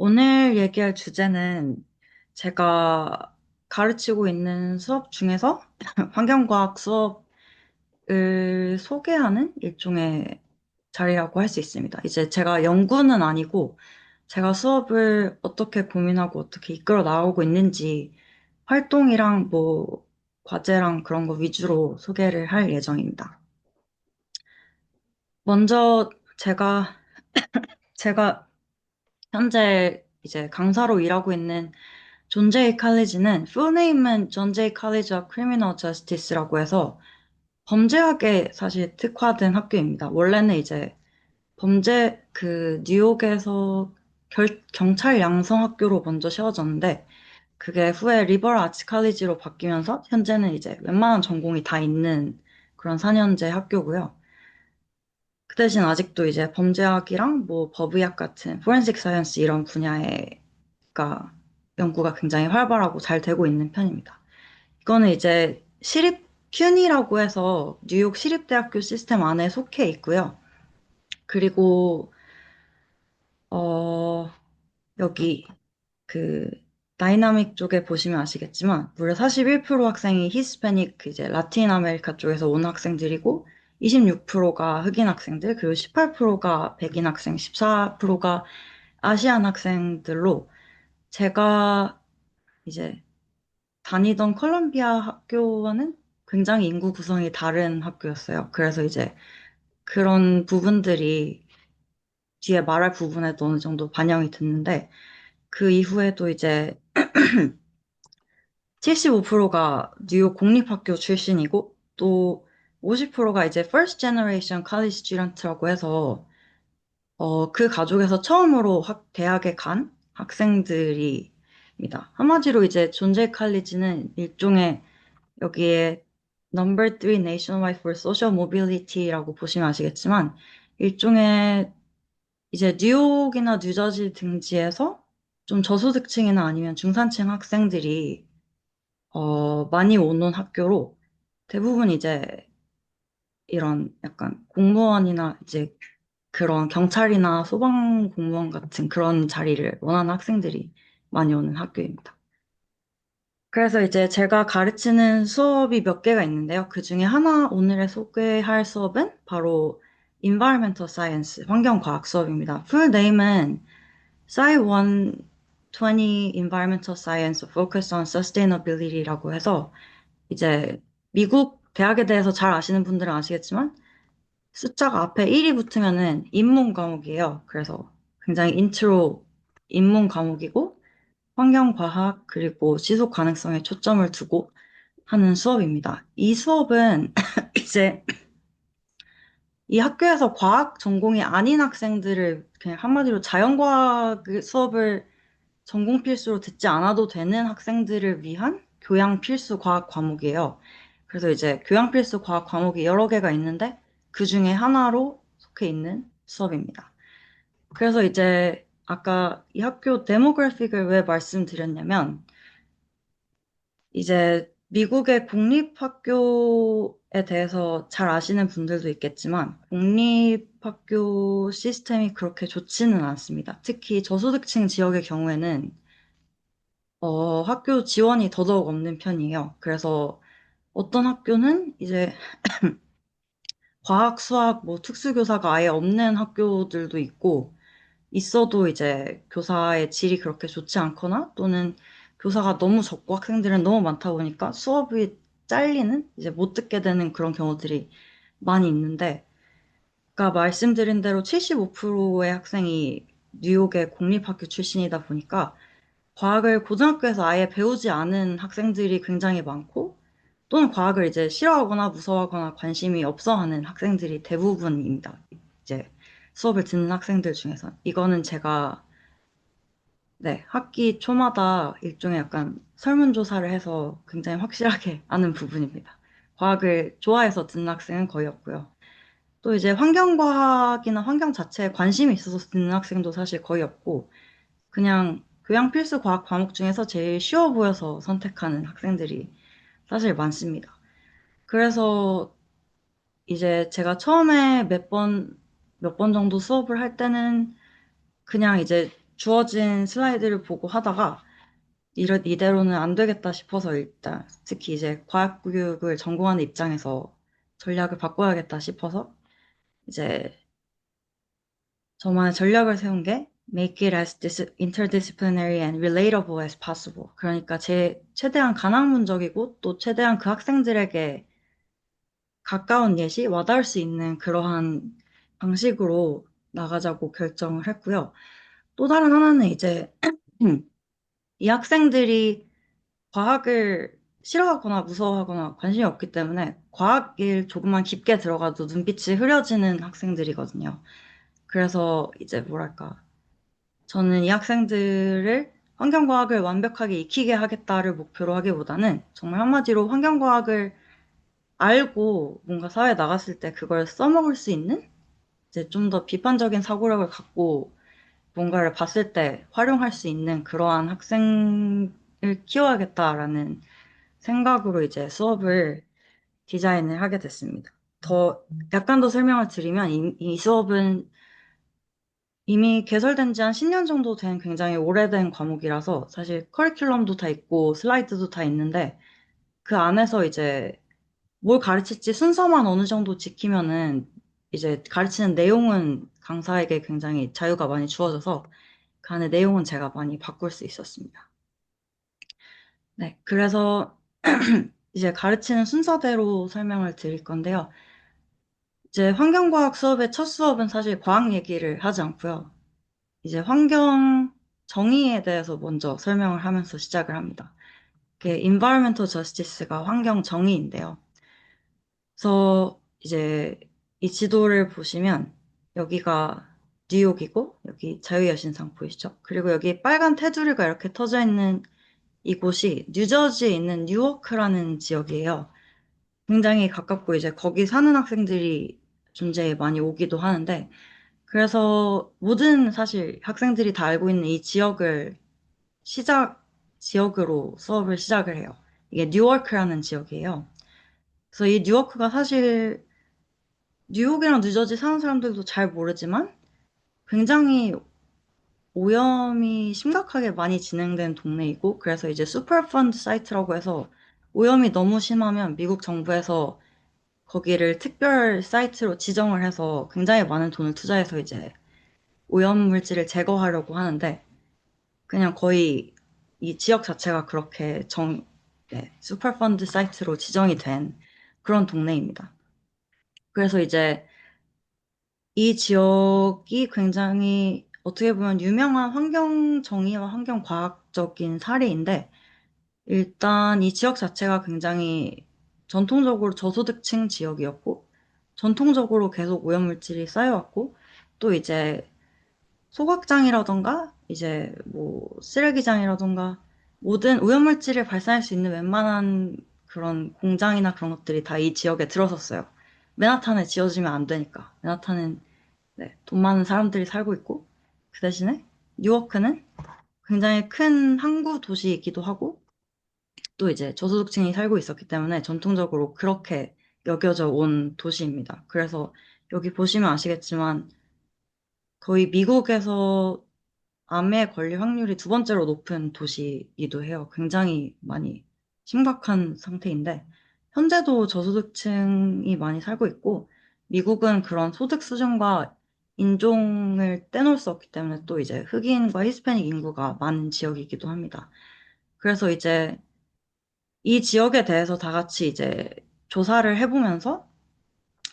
오늘 얘기할 주제는 제가 가르치고 있는 수업 중에서 환경과학 수업을 소개하는 일종의 자리라고 할 수 있습니다. 이제 제가 연구는 아니고 제가 수업을 어떻게 고민하고 어떻게 이끌어 나가고 있는지 활동이랑 뭐 과제랑 그런 거 위주로 소개를 할 예정입니다. 먼저 제가 현재 이제 강사로 일하고 있는 존 제이 칼리지는 풀네임은 존 제이 칼리지 of Criminal Justice라고 해서 범죄학에 사실 특화된 학교입니다. 원래는 이제 뉴욕에서 경찰 양성 학교로 먼저 세워졌는데 그게 후에 리버럴 아츠 칼리지로 바뀌면서 현재는 이제 웬만한 전공이 다 있는 그런 4년제 학교고요. 그 대신 아직도 이제 범죄학이랑 뭐 법의학 같은 포렌식 사이언스 이런 분야가 연구가 굉장히 활발하고 잘 되고 있는 편입니다. 이거는 이제 큐니라고 해서 뉴욕 시립대학교 시스템 안에 속해 있고요. 그리고 어 여기 그 다이나믹 쪽에 보시면 아시겠지만 무려 41% 학생이 히스패닉 이제 라틴 아메리카 쪽에서 온 학생들이고 26%가 흑인 학생들 그리고 18%가 백인 학생 14%가 아시안 학생들로 제가 이제 다니던 컬럼비아 학교와는 굉장히 인구 구성이 다른 학교였어요. 그래서 이제 그런 부분들이 뒤에 말할 부분에도 어느 정도 반영이 됐는데 그 이후에도 이제 75%가 뉴욕 공립학교 출신이고 또 50%가 이제 First Generation College Student라고 해서 그 가족에서 처음으로 대학에 간 학생들입니다. 한마디로 이제 존재 칼리지는 일종의 여기에 Number 3 Nationwide for Social Mobility라고 보시면 아시겠지만 일종의 이제 뉴욕이나 뉴저지 등지에서 좀 저소득층이나 아니면 중산층 학생들이 많이 오는 학교로 대부분 이제 이런 약간 공무원이나 이제 그런 경찰이나 소방 공무원 같은 그런 자리를 원하는 학생들이 많이 오는 학교입니다. 그래서 이제 제가 가르치는 수업이 몇 개가 있는데요. 그 중에 하나 오늘의 소개할 수업은 바로 Environmental Science, 환경과학 수업입니다. 풀 네임은 Sci 120 Environmental Science Focused on Sustainability라고 해서 이제 미국 대학에 대해서 잘 아시는 분들은 아시겠지만 숫자가 앞에 1이 붙으면은 인문 과목이에요. 그래서 굉장히 인트로 인문 과목이고 환경과학 그리고 지속 가능성에 초점을 두고 하는 수업입니다. 이 수업은 이제 이 학교에서 과학 전공이 아닌 학생들을 그냥 한마디로 자연과학 수업을 전공 필수로 듣지 않아도 되는 학생들을 위한 교양 필수 과학 과목이에요. 그래서 이제 교양 필수 과학 과목이 여러 개가 있는데 그 중에 하나로 속해 있는 수업입니다. 그래서 이제 아까 이 학교 데모그래픽을 왜 말씀드렸냐면 이제 미국의 공립학교에 대해서 잘 아시는 분들도 있겠지만, 공립학교 시스템이 그렇게 좋지는 않습니다. 특히 저소득층 지역의 경우에는, 학교 지원이 더더욱 없는 편이에요. 그래서 어떤 학교는 이제 과학, 수학, 뭐 특수교사가 아예 없는 학교들도 있고, 있어도 이제 교사의 질이 그렇게 좋지 않거나 또는 교사가 너무 적고 학생들은 너무 많다 보니까 수업이 잘리는 이제 못 듣게 되는 그런 경우들이 많이 있는데 아까 말씀드린 대로 75%의 학생이 뉴욕의 공립학교 출신이다 보니까 과학을 고등학교에서 아예 배우지 않은 학생들이 굉장히 많고 또는 과학을 이제 싫어하거나 무서워하거나 관심이 없어 하는 학생들이 대부분입니다. 이제 수업을 듣는 학생들 중에서. 이거는 제가 네, 학기 초마다 일종의 약간 설문조사를 해서 굉장히 확실하게 아는 부분입니다. 과학을 좋아해서 듣는 학생은 거의 없고요. 또 이제 환경과학이나 환경 자체에 관심이 있어서 듣는 학생도 사실 거의 없고, 그냥 교양 필수 과학 과목 중에서 제일 쉬워 보여서 선택하는 학생들이 사실 많습니다. 그래서 이제 제가 처음에 몇 번 정도 수업을 할 때는 그냥 이제 주어진 슬라이드를 보고 하다가 이대로는 안 되겠다 싶어서 일단 특히 이제 과학교육을 전공하는 입장에서 전략을 바꿔야겠다 싶어서 이제 저만의 전략을 세운 게 make it as interdisciplinary and relatable as possible. 그러니까 제 최대한 가낭문적이고 또 최대한 그 학생들에게 가까운 예시, 와닿을 수 있는 그러한 방식으로 나가자고 결정을 했고요. 또 다른 하나는 이제 이 학생들이 과학을 싫어하거나 무서워하거나 관심이 없기 때문에 과학을 조금만 깊게 들어가도 눈빛이 흐려지는 학생들이거든요. 그래서 이제 뭐랄까. 저는 이 학생들을 환경과학을 완벽하게 익히게 하겠다를 목표로 하기보다는 정말 한마디로 환경과학을 알고 뭔가 사회에 나갔을 때 그걸 써먹을 수 있는 이제 좀 더 비판적인 사고력을 갖고 뭔가를 봤을 때 활용할 수 있는 그러한 학생을 키워야겠다라는 생각으로 이제 수업을 디자인을 하게 됐습니다. 더, 약간 더 설명을 드리면 이 수업은 이미 개설된 지 한 10년 정도 된 굉장히 오래된 과목이라서 사실 커리큘럼도 다 있고 슬라이드도 다 있는데 그 안에서 이제 뭘 가르칠지 순서만 어느 정도 지키면은 이제 가르치는 내용은 강사에게 굉장히 자유가 많이 주어져서 그 안에 내용은 제가 많이 바꿀 수 있었습니다. 네, 그래서 이제 가르치는 순서대로 설명을 드릴 건데요. 이제 환경과학 수업의 첫 수업은 사실 과학 얘기를 하지 않고요. 이제 환경 정의에 대해서 먼저 설명을 하면서 시작을 합니다. 그게 environmental justice가 환경 정의인데요. 그래서 이제 이 지도를 보시면 여기가 뉴욕이고 여기 자유여신상 보이시죠? 그리고 여기 빨간 테두리가 이렇게 터져 있는 이곳이 뉴저지에 있는 뉴워크라는 지역이에요. 굉장히 가깝고 이제 거기 사는 학생들이 존재에 많이 오기도 하는데 그래서 모든 사실 학생들이 다 알고 있는 이 지역을 지역으로 수업을 시작을 해요. 이게 뉴워크라는 지역이에요. 그래서 이 뉴워크가 사실 뉴욕이랑 뉴저지 사는 사람들도 잘 모르지만 굉장히 오염이 심각하게 많이 진행된 동네이고 그래서 이제 슈퍼펀드 사이트라고 해서 오염이 너무 심하면 미국 정부에서 거기를 특별 사이트로 지정을 해서 굉장히 많은 돈을 투자해서 이제 오염 물질을 제거하려고 하는데 그냥 거의 이 지역 자체가 그렇게 네, 슈퍼펀드 사이트로 지정이 된 그런 동네입니다. 그래서 이제 이 지역이 굉장히 어떻게 보면 유명한 환경 정의와 환경 과학적인 사례인데 일단 이 지역 자체가 굉장히 전통적으로 저소득층 지역이었고 전통적으로 계속 오염물질이 쌓여왔고 또 이제 소각장이라던가 이제 뭐 쓰레기장이라던가 모든 오염물질을 발산할 수 있는 웬만한 그런 공장이나 그런 것들이 다 이 지역에 들어섰어요. 맨하탄에 지어지면 안 되니까. 맨하탄은 네, 돈 많은 사람들이 살고 있고 그 대신에 뉴워크는 굉장히 큰 항구 도시이기도 하고 또 이제 저소득층이 살고 있었기 때문에 전통적으로 그렇게 여겨져 온 도시입니다. 그래서 여기 보시면 아시겠지만 거의 미국에서 암에 걸릴 확률이 두 번째로 높은 도시이기도 해요. 굉장히 많이 심각한 상태인데, 현재도 저소득층이 많이 살고 있고, 미국은 그런 소득 수준과 인종을 떼놓을 수 없기 때문에 또 이제 흑인과 히스패닉 인구가 많은 지역이기도 합니다. 그래서 이제 이 지역에 대해서 다 같이 이제 조사를 해보면서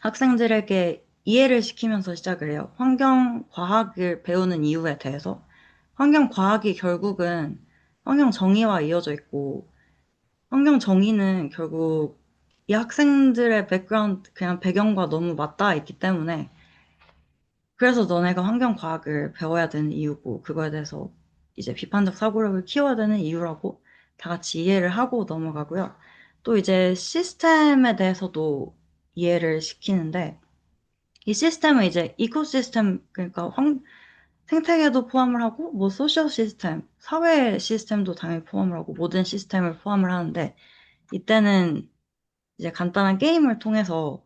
학생들에게 이해를 시키면서 시작을 해요. 환경과학을 배우는 이유에 대해서. 환경과학이 결국은 환경 정의와 이어져 있고, 환경 정의는 결국 이 학생들의 백그라운드, 그냥 배경과 너무 맞닿아 있기 때문에, 그래서 너네가 환경과학을 배워야 되는 이유고, 그거에 대해서 이제 비판적 사고력을 키워야 되는 이유라고 다 같이 이해를 하고 넘어가고요. 또 이제 시스템에 대해서도 이해를 시키는데, 이 시스템은 이제 이코시스템, 그러니까 생태계도 포함을 하고, 뭐 소셜 시스템, 사회 시스템도 당연히 포함을 하고, 모든 시스템을 포함을 하는데, 이때는 이제 간단한 게임을 통해서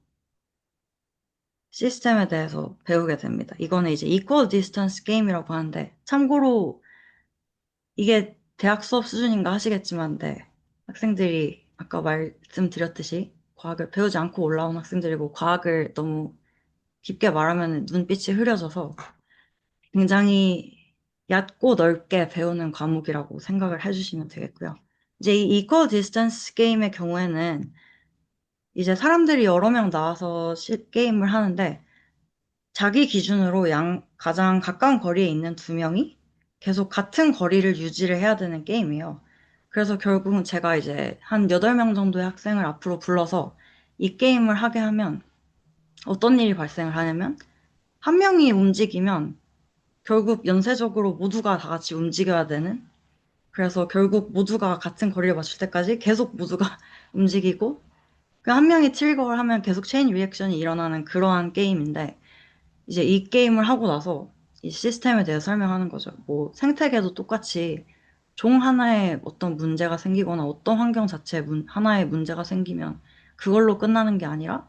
시스템에 대해서 배우게 됩니다. 이거는 이제 Equal Distance 게임이라고 하는데, 참고로 이게 대학 수업 수준인가 하시겠지만, 네. 학생들이 아까 말씀드렸듯이 과학을 배우지 않고 올라온 학생들이고, 과학을 너무 깊게 말하면 눈빛이 흐려져서 굉장히 얕고 넓게 배우는 과목이라고 생각을 해주시면 되겠고요. 이제 이 Equal Distance 게임의 경우에는 이제 사람들이 여러 명 나와서 게임을 하는데, 자기 기준으로 가장 가까운 거리에 있는 두 명이 계속 같은 거리를 유지를 해야 되는 게임이에요. 그래서 결국은 제가 이제 한 8명 정도의 학생을 앞으로 불러서 이 게임을 하게 하면 어떤 일이 발생을 하냐면 한 명이 움직이면 결국 연쇄적으로 모두가 다 같이 움직여야 되는, 그래서 결국 모두가 같은 거리를 맞출 때까지 계속 모두가 움직이고 그 한 명이 트리거를 하면 계속 체인 리액션이 일어나는 그러한 게임인데, 이제 이 게임을 하고 나서 이 시스템에 대해서 설명하는 거죠. 뭐 생태계도 똑같이 종 하나에 어떤 문제가 생기거나 어떤 환경 자체에 하나의 문제가 생기면 그걸로 끝나는 게 아니라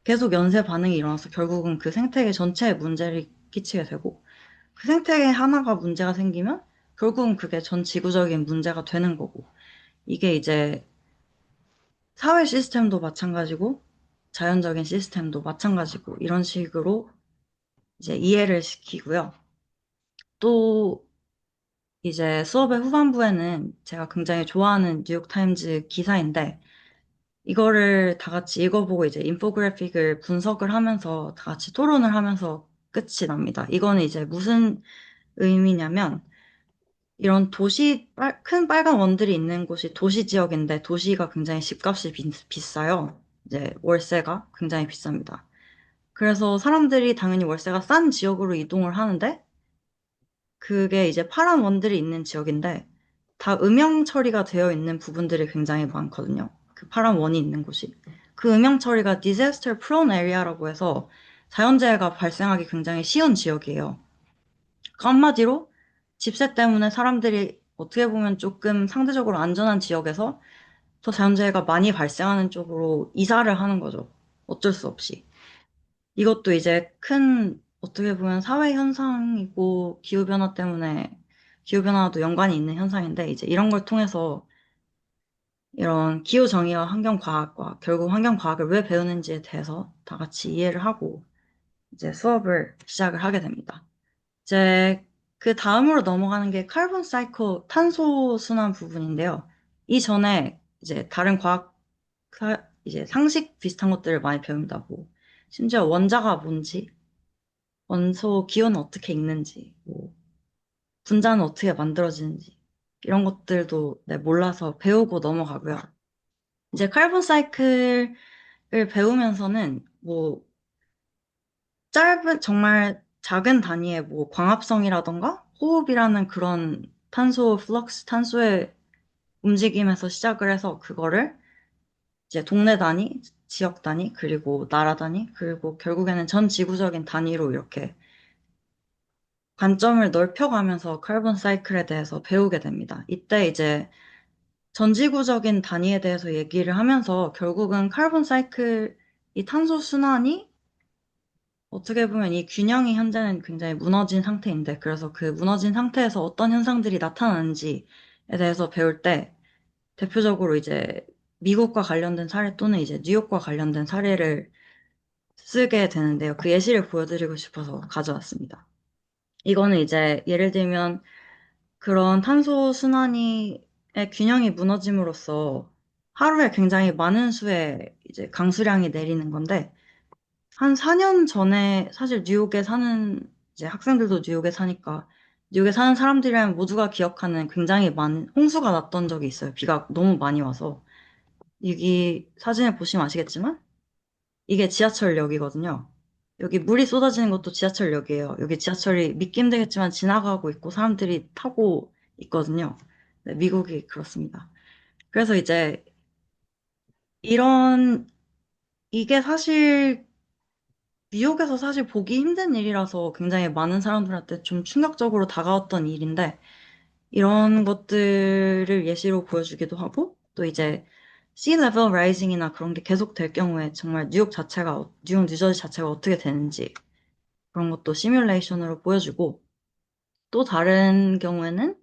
계속 연쇄 반응이 일어나서 결국은 그 생태계 전체에 문제를 끼치게 되고, 그 생태계 하나가 문제가 생기면 결국은 그게 전 지구적인 문제가 되는 거고, 이게 이제 사회 시스템도 마찬가지고 자연적인 시스템도 마찬가지고 이런 식으로 이제 이해를 시키고요. 또 이제 수업의 후반부에는 제가 굉장히 좋아하는 뉴욕타임즈 기사인데, 이거를 다 같이 읽어보고 이제 인포그래픽을 분석을 하면서 다 같이 토론을 하면서 끝이 납니다. 이거는 이제 무슨 의미냐면, 이런 큰 빨간 원들이 있는 곳이 도시 지역인데, 도시가 굉장히 집값이 비싸요. 이제 월세가 굉장히 비쌉니다. 그래서 사람들이 당연히 월세가 싼 지역으로 이동을 하는데, 그게 이제 파란 원들이 있는 지역인데, 다 음영 처리가 되어 있는 부분들이 굉장히 많거든요. 그 파란 원이 있는 곳이. 그 음영 처리가 disaster prone area라고 해서 자연재해가 발생하기 굉장히 쉬운 지역이에요. 그 한마디로 집세 때문에 사람들이 어떻게 보면 조금 상대적으로 안전한 지역에서 더 자연재해가 많이 발생하는 쪽으로 이사를 하는 거죠. 어쩔 수 없이. 이것도 이제 큰, 어떻게 보면 사회 현상이고, 기후변화 때문에, 기후변화도 연관이 있는 현상인데, 이제 이런 걸 통해서 이런 기후정의와 환경과학과 결국 환경과학을 왜 배우는지에 대해서 다 같이 이해를 하고, 이제 수업을 시작을 하게 됩니다. 이제 그 다음으로 넘어가는 게 카본 사이클, 탄소 순환 부분인데요. 이전에 이제 다른 이제 상식 비슷한 것들을 많이 배운다고. 심지어 원자가 뭔지, 원소 기호는 어떻게 읽는지, 뭐 분자는 어떻게 만들어지는지 이런 것들도 네, 몰라서 배우고 넘어가고요. 이제 카본 사이클을 배우면서는 뭐 짧은 정말 작은 단위의 뭐 광합성이라던가 호흡이라는 그런 탄소 플럭스, 탄소의 움직임에서 시작을 해서 그거를 이제 동네 단위, 지역 단위, 그리고 나라 단위, 그리고 결국에는 전 지구적인 단위로 이렇게 관점을 넓혀가면서 카본 사이클에 대해서 배우게 됩니다. 이때 이제 전지구적인 단위에 대해서 얘기를 하면서 결국은 카본 사이클, 이 탄소 순환이 어떻게 보면 이 균형이 현재는 굉장히 무너진 상태인데, 그래서 그 무너진 상태에서 어떤 현상들이 나타나는지에 대해서 배울 때 대표적으로 이제 미국과 관련된 사례 또는 이제 뉴욕과 관련된 사례를 쓰게 되는데요. 그 예시를 보여드리고 싶어서 가져왔습니다. 이거는 이제 예를 들면 그런 탄소 순환의 균형이 무너짐으로써 하루에 굉장히 많은 수의 이제 강수량이 내리는 건데, 한 4년 전에 사실 뉴욕에 사는 이제 학생들도 뉴욕에 사니까 뉴욕에 사는 사람들이랑 모두가 기억하는 굉장히 많은 홍수가 났던 적이 있어요. 비가 너무 많이 와서. 여기 사진을 보시면 아시겠지만 이게 지하철역이거든요. 여기 물이 쏟아지는 것도 지하철역이에요. 여기 지하철이 믿기 힘들겠지만 지나가고 있고 사람들이 타고 있거든요. 네, 미국이 그렇습니다. 그래서 이제 이런, 이게 사실 뉴욕에서 사실 보기 힘든 일이라서 굉장히 많은 사람들한테 좀 충격적으로 다가왔던 일인데, 이런 것들을 예시로 보여주기도 하고, 또 이제 sea level rising이나 그런 게 계속 될 경우에 정말 뉴욕, 뉴저지 자체가 어떻게 되는지 그런 것도 시뮬레이션으로 보여주고 또 다른 경우에는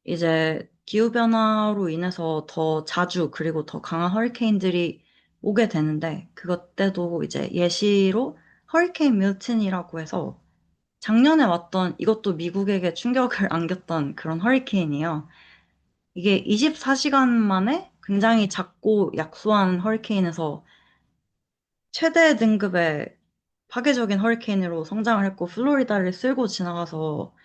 이제 기후변화로 인해서 더 자주 그리고 더 강한 허리케인들이 오게 되는데 그것 때도 이제 예시로 허리케인 밀튼이라고 해서 작년에 왔던 이것도 미국에게 충격을 안겼던 그런 허리케인이에요. 이게 24시간 만에 굉장히 작고 약소한 허리케인에서 최대 등급의 파괴적인 허리케인으로 성장을 했고 플로리다를 쓸고 지나가서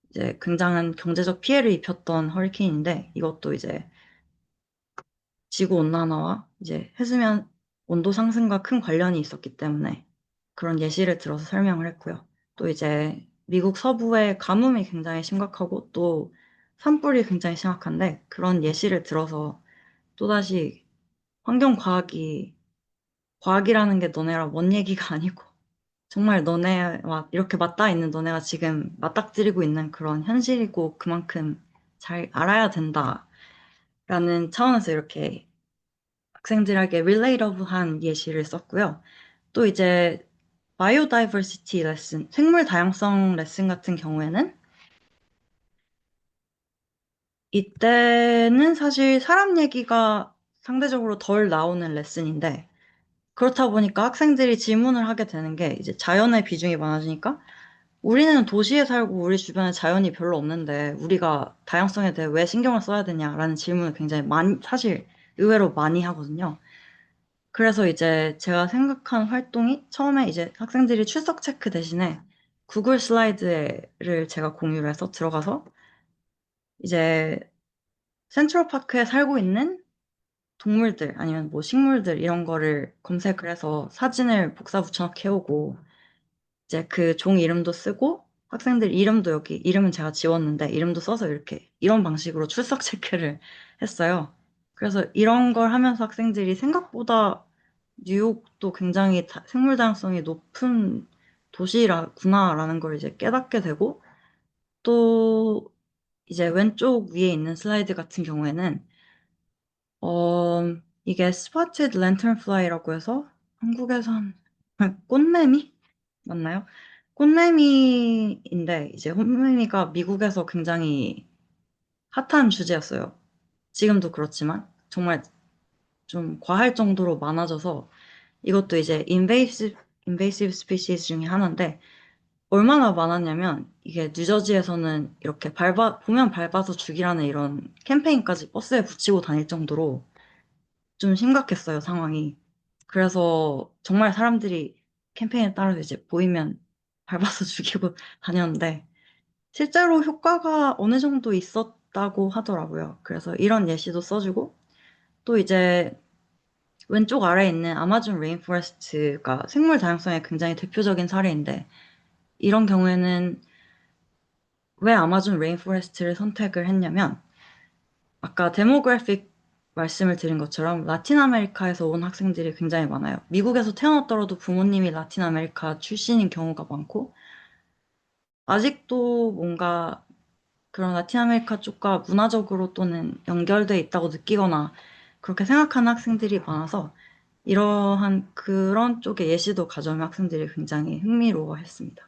이제 굉장한 경제적 피해를 입혔던 허리케인인데 이것도 이제 지구 온난화와 이제 해수면 온도 상승과 큰 관련이 있었기 때문에 그런 예시를 들어서 설명을 했고요. 또 이제 미국 서부의 가뭄이 굉장히 심각하고 또 산불이 굉장히 심각한데 그런 예시를 들어서 또다시 환경과학이 과학이라는 게 너네랑 먼 얘기가 아니고 정말 너네와 이렇게 맞닿아 있는 너네가 지금 맞닥뜨리고 있는 그런 현실이고 그만큼 잘 알아야 된다라는 차원에서 이렇게 학생들에게 릴레이러블한 예시를 썼고요. 또 이제 바이오다이버시티 레슨, 생물 다양성 레슨 같은 경우에는 이때는 사실 사람 얘기가 상대적으로 덜 나오는 레슨인데 그렇다 보니까 학생들이 질문을 하게 되는 게 이제 자연의 비중이 많아지니까 우리는 도시에 살고 우리 주변에 자연이 별로 없는데 우리가 다양성에 대해 왜 신경을 써야 되냐라는 질문을 굉장히 많이, 사실 의외로 많이 하거든요. 그래서 이제 제가 생각한 활동이 처음에 이제 학생들이 출석 체크 대신에 구글 슬라이드를 제가 공유를 해서 들어가서 이제 센트럴파크에 살고 있는 동물들 아니면 뭐 식물들 이런 거를 검색을 해서 사진을 복사 붙여넣기 해오고 이제 그 종 이름도 쓰고 학생들 이름도 여기 이름은 제가 지웠는데 이름도 써서 이렇게 이런 방식으로 출석 체크를 했어요. 그래서 이런 걸 하면서 학생들이 생각보다 뉴욕도 굉장히 생물 다양성이 높은 도시라구나라는 걸 이제 깨닫게 되고 또 이제 왼쪽 위에 있는 슬라이드 같은 경우에는 어 이게 스포티드 랜턴 플라이라고 해서 한국에선 꽃매미 맞나요? 꽃매미인데 이제 꽃매미가 미국에서 굉장히 핫한 주제였어요. 지금도 그렇지만 정말 좀 과할 정도로 많아져서 이것도 이제 invasive species 중에 하나인데 얼마나 많았냐면 이게 뉴저지에서는 이렇게 보면 밟아서 죽이라는 이런 캠페인까지 버스에 붙이고 다닐 정도로 좀 심각했어요, 상황이. 그래서 정말 사람들이 캠페인에 따라서 이제 보이면 밟아서 죽이고 다녔는데 실제로 효과가 어느 정도 있었다고 하더라고요. 그래서 이런 예시도 써주고 또 이제 왼쪽 아래에 있는 아마존 레인포레스트가 생물 다양성의 굉장히 대표적인 사례인데 이런 경우에는 왜 아마존 레인포레스트를 선택을 했냐면 아까 데모그래픽 말씀을 드린 것처럼 라틴 아메리카에서 온 학생들이 굉장히 많아요. 미국에서 태어났더라도 부모님이 라틴 아메리카 출신인 경우가 많고 아직도 뭔가 그런 라틴 아메리카 쪽과 문화적으로 또는 연결돼 있다고 느끼거나 그렇게 생각하는 학생들이 많아서 이러한 그런 쪽의 예시도 가져오면 학생들이 굉장히 흥미로워했습니다.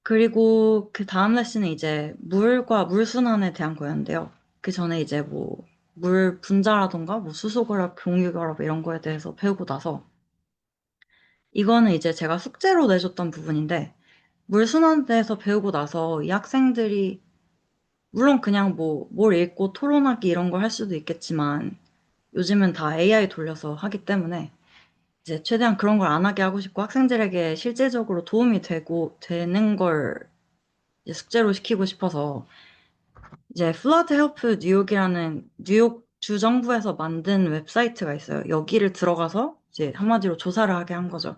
그리고 그 다음 레슨은 이제 물과 물순환에 대한 거였는데요. 그 전에 이제 뭐 물 분자라던가 뭐 수소결합, 공유결합 이런 거에 대해서 배우고 나서 이거는 이제 제가 숙제로 내줬던 부분인데 물순환에 대해서 배우고 나서 이 학생들이 물론 그냥 뭐 뭘 읽고 토론하기 이런 걸 할 수도 있겠지만 요즘은 다 AI 돌려서 하기 때문에 이제 최대한 그런 걸 안 하게 하고 싶고 학생들에게 실질적으로 도움이 되는 걸 이제 숙제로 시키고 싶어서 이제 플러드 헬프 뉴욕이라는 뉴욕 주정부에서 만든 웹사이트가 있어요. 여기를 들어가서 이제 한마디로 조사를 하게 한 거죠.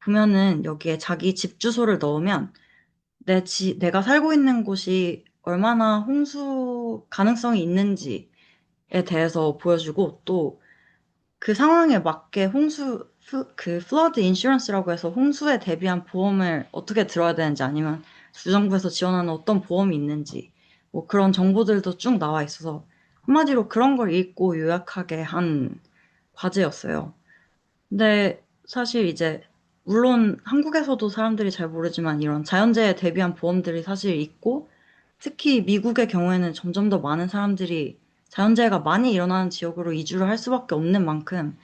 보면은 여기에 자기 집 주소를 넣으면 내가 살고 있는 곳이 얼마나 홍수 가능성이 있는지에 대해서 보여주고 또 그 상황에 맞게 그 플러드 인슈런스라고 해서 홍수에 대비한 보험을 어떻게 들어야 되는지 아니면 주정부에서 지원하는 어떤 보험이 있는지 뭐 그런 정보들도 쭉 나와 있어서 한마디로 그런 걸 읽고 요약하게 한 과제였어요. 근데 사실 이제 물론 한국에서도 사람들이 잘 모르지만 이런 자연재해에 대비한 보험들이 사실 있고 특히 미국의 경우에는 점점 더 많은 사람들이 자연재해가 많이 일어나는 지역으로 이주를 할 수밖에 없는 만큼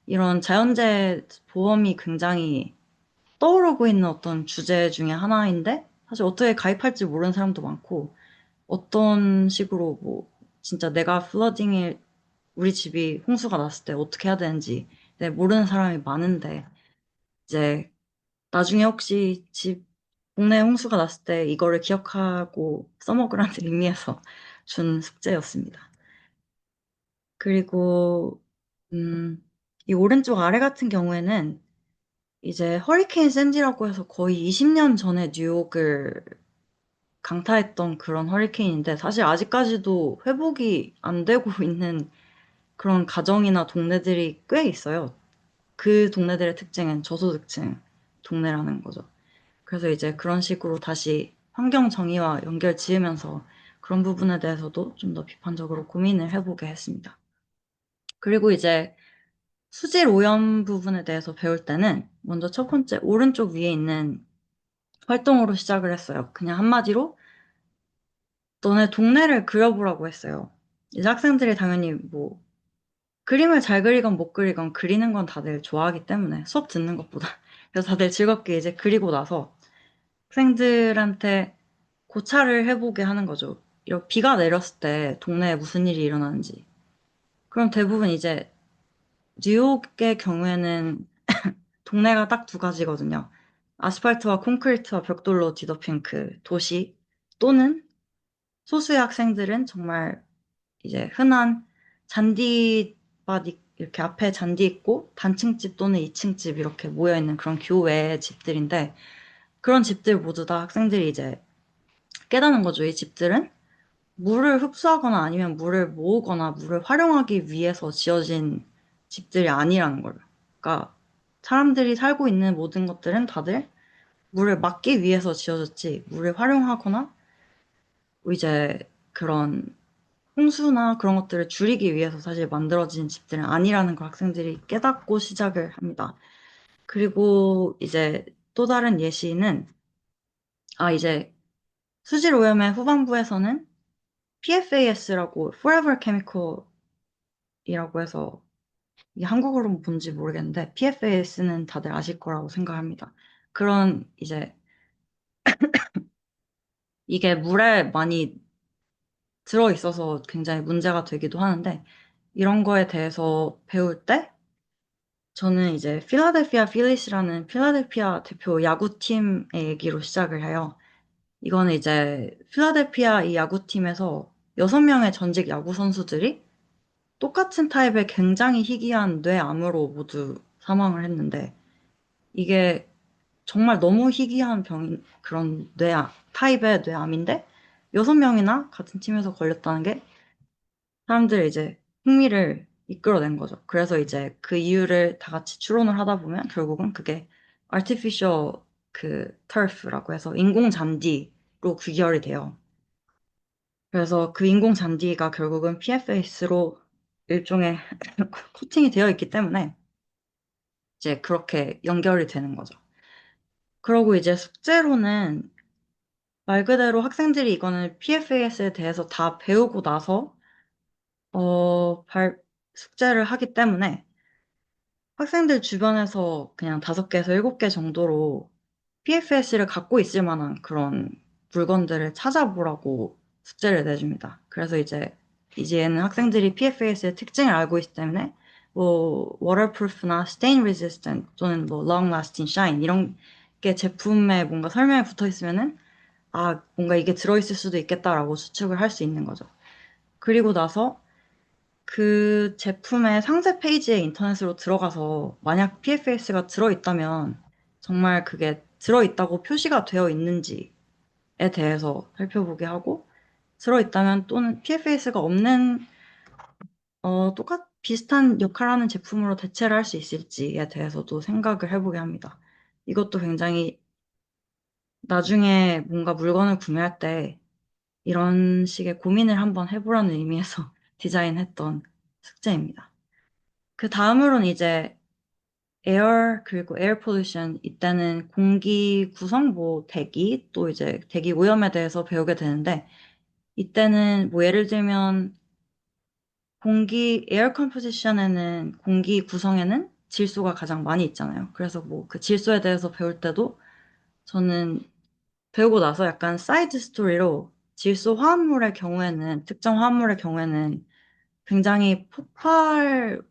이런 자연재해 보험이 굉장히 떠오르고 있는 어떤 주제 중에 하나인데 사실 어떻게 가입할지 모르는 사람도 많고 어떤 식으로 뭐 진짜 내가 플러딩에 우리 집이 홍수가 났을 때 어떻게 해야 되는지 모르는 사람이 많은데 이제 나중에 혹시 집 동네 홍수가 났을 때 이거를 기억하고 써먹으라는 의미에서 준 숙제였습니다. 그리고 이 오른쪽 아래 같은 경우에는 이제 허리케인 샌디라고 해서 거의 20년 전에 뉴욕을 강타했던 그런 허리케인인데 사실 아직까지도 회복이 안 되고 있는 그런 가정이나 동네들이 꽤 있어요. 그 동네들의 특징은 저소득층 동네라는 거죠. 그래서 이제 그런 식으로 다시 환경 정의와 연결 지으면서 그런 부분에 대해서도 좀 더 비판적으로 고민을 해보게 했습니다. 그리고 이제 수질 오염 부분에 대해서 배울 때는 먼저 첫 번째 오른쪽 위에 있는 활동으로 시작을 했어요. 그냥 한마디로 너네 동네를 그려보라고 했어요. 이제 학생들이 당연히 뭐 그림을 잘 그리건 못 그리건 그리는 건 다들 좋아하기 때문에 수업 듣는 것보다. 그래서 다들 즐겁게 이제 그리고 나서 학생들한테 고찰을 해보게 하는 거죠. 이렇게 비가 내렸을 때 동네에 무슨 일이 일어나는지. 그럼 대부분 이제 뉴욕의 경우에는 동네가 딱 두 가지거든요. 아스팔트와 콘크리트와 벽돌로 뒤덮인 그 도시 또는 소수의 학생들은 정말 이제 흔한 잔디밭 이렇게 앞에 잔디 있고 단층집 또는 2층집 이렇게 모여 있는 그런 교외 집들인데 그런 집들 모두 다 학생들이 이제 깨닫는 거죠. 이 집들은 물을 흡수하거나 아니면 물을 모으거나 물을 활용하기 위해서 지어진 집들이 아니라는 걸. 그러니까 사람들이 살고 있는 모든 것들은 다들 물을 막기 위해서 지어졌지 물을 활용하거나 이제 그런 홍수나 그런 것들을 줄이기 위해서 사실 만들어진 집들은 아니라는 걸 학생들이 깨닫고 시작을 합니다. 그리고 이제 또 다른 예시는 이제 수질 오염의 후반부에서는 PFAS라고 Forever Chemical이라고 해서 이게 한국어로 뭔지 모르겠는데 PFAS는 다들 아실 거라고 생각합니다. 그런 이제 이게 물에 많이 들어 있어서 굉장히 문제가 되기도 하는데 이런 거에 대해서 배울 때 저는 이제 필라델피아 필리스라는 필라델피아 대표 야구팀의 얘기로 시작을 해요. 이거는 이제 필라델피아 이 야구팀에서 6명의 전직 야구 선수들이 똑같은 타입의 굉장히 희귀한 뇌암으로 모두 사망을 했는데 이게 정말 너무 희귀한 병인 그런 뇌암, 타입의 뇌암인데 6명이나 같은 팀에서 걸렸다는 게 사람들의 이제 흥미를 이끌어낸 거죠. 그래서 이제 그 이유를 다 같이 추론을 하다 보면 결국은 그게 artificial 그 turf라고 해서 인공 잔디로 귀결이 돼요. 그래서 그 인공 잔디가 결국은 PFAS로 일종의 코팅이 되어 있기 때문에 이제 그렇게 연결이 되는 거죠. 그러고 이제 숙제로는 말 그대로 학생들이 이거는 PFAS에 대해서 다 배우고 나서 숙제를 하기 때문에 학생들 주변에서 그냥 5개에서 7개 정도로 PFS를 갖고 있을 만한 그런 물건들을 찾아보라고 숙제를 내줍니다. 그래서 이제는 학생들이 PFS의 특징을 알고 있기 때문에 뭐 waterproof나 stain resistant 또는 뭐 long lasting shine 이런 게 제품에 뭔가 설명이 붙어 있으면은 뭔가 이게 들어있을 수도 있겠다라고 추측을 할 수 있는 거죠. 그리고 나서 그 제품의 상세 페이지에 인터넷으로 들어가서 만약 PFS가 들어있다면 정말 그게 들어있다고 표시가 되어 있는지에 대해서 살펴보게 하고 들어있다면 또는 PFS가 없는 비슷한 역할하는 제품으로 대체를 할 수 있을지에 대해서도 생각을 해보게 합니다. 이것도 굉장히 나중에 뭔가 물건을 구매할 때 이런 식의 고민을 한번 해보라는 의미에서 디자인했던 숙제입니다. 그 다음으로는 이제 에어 그리고 에어 폴루션 이때는 공기 구성 뭐 대기 또 이제 대기 오염에 대해서 배우게 되는데 이때는 뭐 예를 들면 공기 에어 컴포지션에는 공기 구성에는 질소가 가장 많이 있잖아요. 그래서 뭐 그 질소에 대해서 배울 때도 저는 배우고 나서 약간 사이드 스토리로 질소 화합물의 경우에는 특정 화합물의 경우에는 굉장히 폭발할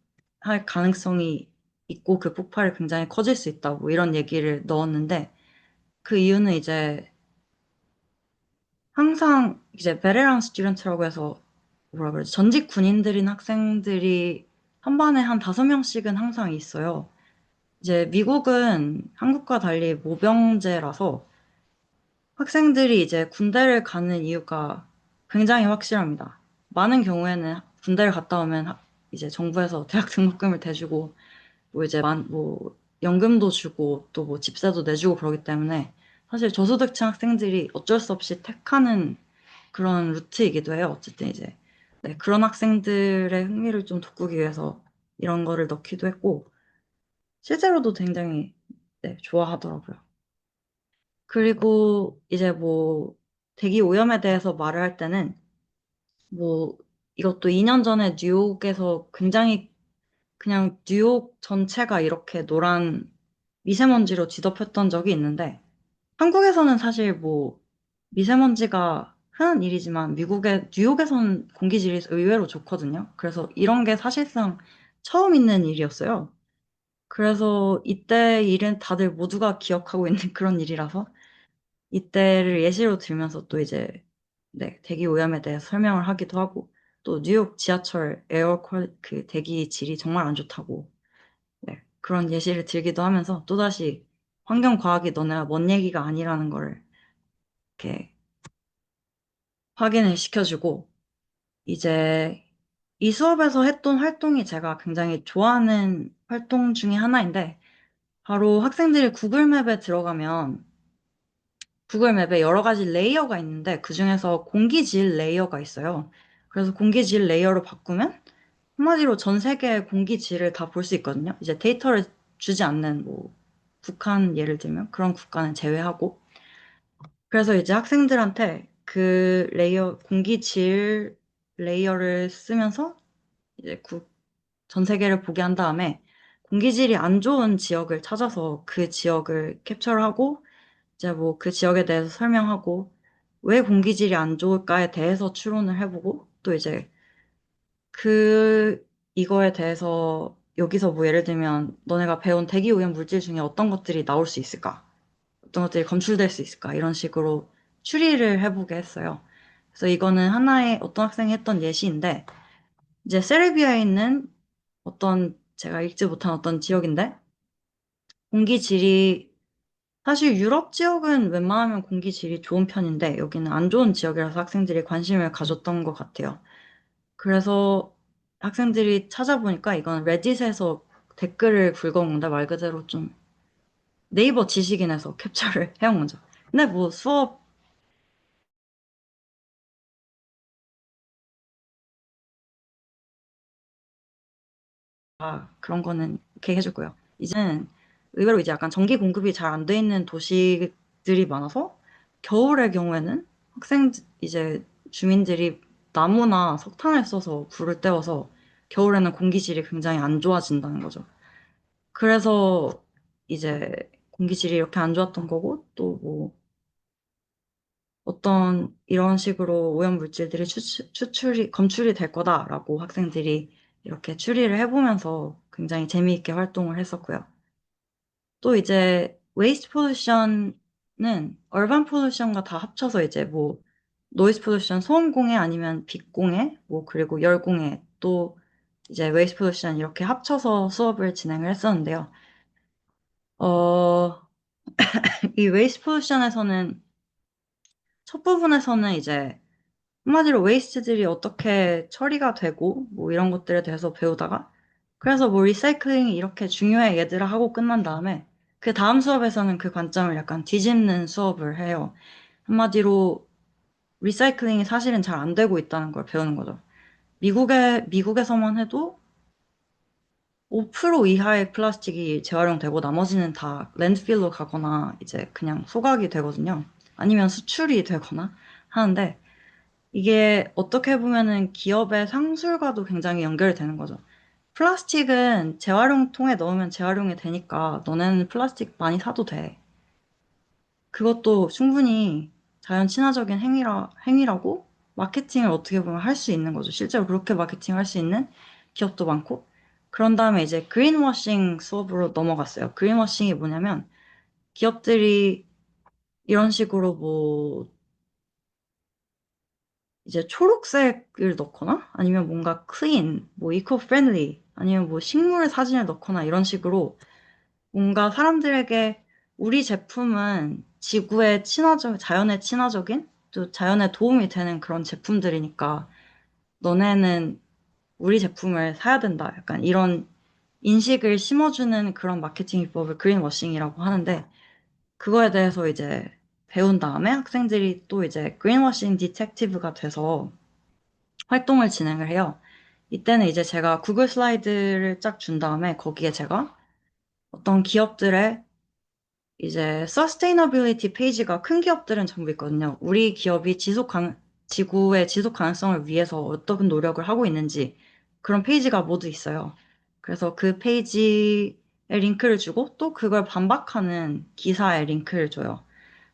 가능성이 있고 그 폭발이 굉장히 커질 수 있다고 이런 얘기를 넣었는데 그 이유는 이제 항상 이제 베테랑 스튜던트라고 해서 뭐라 그러지? 전직 군인들인 학생들이 한 반에 한 5명씩은 항상 있어요. 이제 미국은 한국과 달리 모병제라서 학생들이 이제 군대를 가는 이유가 굉장히 확실합니다. 많은 경우에는 군대를 갔다 오면 이제 정부에서 대학 등록금을 대주고 뭐 이제 뭐 연금도 주고 또 뭐 집세도 내주고 그러기 때문에 사실 저소득층 학생들이 어쩔 수 없이 택하는 그런 루트이기도 해요. 어쨌든 이제 네, 그런 학생들의 흥미를 좀 돋구기 위해서 이런 거를 넣기도 했고 실제로도 굉장히 네, 좋아하더라고요. 그리고 이제 뭐 대기 오염에 대해서 말을 할 때는 뭐 이것도 2년 전에 뉴욕에서 굉장히 그냥 뉴욕 전체가 이렇게 노란 미세먼지로 뒤덮였던 적이 있는데 한국에서는 사실 뭐 미세먼지가 흔한 일이지만 미국의 뉴욕에선 공기질이 의외로 좋거든요. 그래서 이런 게 사실상 처음 있는 일이었어요. 그래서 이때 일은 다들 모두가 기억하고 있는 그런 일이라서 이때를 예시로 들면서 또 이제 네, 대기 오염에 대해 설명을 하기도 하고 또 뉴욕 지하철 그 대기 질이 정말 안 좋다고 네, 그런 예시를 들기도 하면서 또다시 환경과학이 너네가 먼 얘기가 아니라는 걸 이렇게 확인을 시켜주고 이제 이 수업에서 했던 활동이 제가 굉장히 좋아하는 활동 중에 하나인데 바로 학생들이 구글 맵에 들어가면 구글 맵에 여러 가지 레이어가 있는데 그중에서 공기질 레이어가 있어요. 그래서 공기질 레이어로 바꾸면 한마디로 전 세계의 공기질을 다 볼 수 있거든요. 이제 데이터를 주지 않는 뭐 북한 예를 들면 그런 국가는 제외하고 그래서 이제 학생들한테 그 레이어 공기질 레이어를 쓰면서 이제 전 세계를 보게 한 다음에 공기질이 안 좋은 지역을 찾아서 그 지역을 캡처를 하고 이제 뭐 그 지역에 대해서 설명하고 왜 공기질이 안 좋을까에 대해서 추론을 해보고 또 이제 이거에 대해서 여기서 뭐 예를 들면 너네가 배운 대기 오염 물질 중에 어떤 것들이 나올 수 있을까? 어떤 것들이 검출될 수 있을까? 이런 식으로 추리를 해보게 했어요. 그래서 이거는 하나의 어떤 학생이 했던 예시인데 이제 세르비아에 있는 어떤 제가 읽지 못한 어떤 지역인데 공기질이 사실 유럽 지역은 웬만하면 공기질이 좋은 편인데 여기는 안 좋은 지역이라서 학생들이 관심을 가졌던 것 같아요. 그래서 학생들이 찾아보니까 이건 레딧에서 댓글을 긁어온다 말 그대로 좀 네이버 지식인에서 캡처를 해온 거죠. 근데 뭐 수업 그런 거는 이렇게 해주고요. 이제는 의외로 이제 약간 전기 공급이 잘 안 돼 있는 도시들이 많아서 겨울의 경우에는 이제 주민들이 나무나 석탄을 써서 불을 때워서 겨울에는 공기질이 굉장히 안 좋아진다는 거죠. 그래서 이제 공기질이 이렇게 안 좋았던 거고 또 뭐 어떤 이런 식으로 오염 물질들이 검출이 될 거다라고 학생들이 이렇게 추리를 해보면서 굉장히 재미있게 활동을 했었고요. 또 이제 웨이스트 폴루션은 얼반 폴루션과 다 합쳐서 이제 뭐 노이즈 폴루션, 소음 공해 아니면 빛 공해, 뭐 그리고 열 공해 또 이제 웨이스트 폴루션 이렇게 합쳐서 수업을 진행을 했었는데요. 어, 이 웨이스트 폴루션에서는 첫 부분에서는 이제 한마디로 웨이스트들이 어떻게 처리가 되고 뭐 이런 것들에 대해서 배우다가 그래서 뭐 리사이클링이 이렇게 중요해 얘들아 하고 끝난 다음에 그 다음 수업에서는 그 관점을 약간 뒤집는 수업을 해요. 한마디로 리사이클링이 사실은 잘 안 되고 있다는 걸 배우는 거죠. 미국에서만 해도 5% 이하의 플라스틱이 재활용되고 나머지는 다 랜드필로 가거나 이제 그냥 소각이 되거든요. 아니면 수출이 되거나 하는데 이게 어떻게 보면은 기업의 상술과도 굉장히 연결이 되는 거죠. 플라스틱은 재활용통에 넣으면 재활용이 되니까 너네는 플라스틱 많이 사도 돼. 그것도 충분히 자연 친화적인 행위라고 마케팅을 어떻게 보면 할 수 있는 거죠. 실제로 그렇게 마케팅 할 수 있는 기업도 많고. 그런 다음에 이제 그린워싱 수업으로 넘어갔어요. 그린워싱이 뭐냐면 기업들이 이런 식으로 뭐 이제 초록색을 넣거나 아니면 뭔가 클린, 뭐 이코 프렌들리 아니면 뭐 식물 사진을 넣거나 이런 식으로 뭔가 사람들에게 우리 제품은 지구에 자연에 친화적인 또 자연에 도움이 되는 그런 제품들이니까 너네는 우리 제품을 사야 된다. 약간 이런 인식을 심어주는 그런 마케팅 기법을 그린워싱이라고 하는데 그거에 대해서 이제 배운 다음에 학생들이 또 이제 그린워싱 디텍티브가 돼서 활동을 진행을 해요. 이때는 이제 제가 구글 슬라이드를 쫙 준 다음에 거기에 제가 어떤 기업들의 이제 서스테이너빌리티 페이지가 큰 기업들은 전부 있거든요. 우리 기업이 지구의 지속 가능성을 위해서 어떤 노력을 하고 있는지 그런 페이지가 모두 있어요. 그래서 그 페이지에 링크를 주고 또 그걸 반박하는 기사에 링크를 줘요.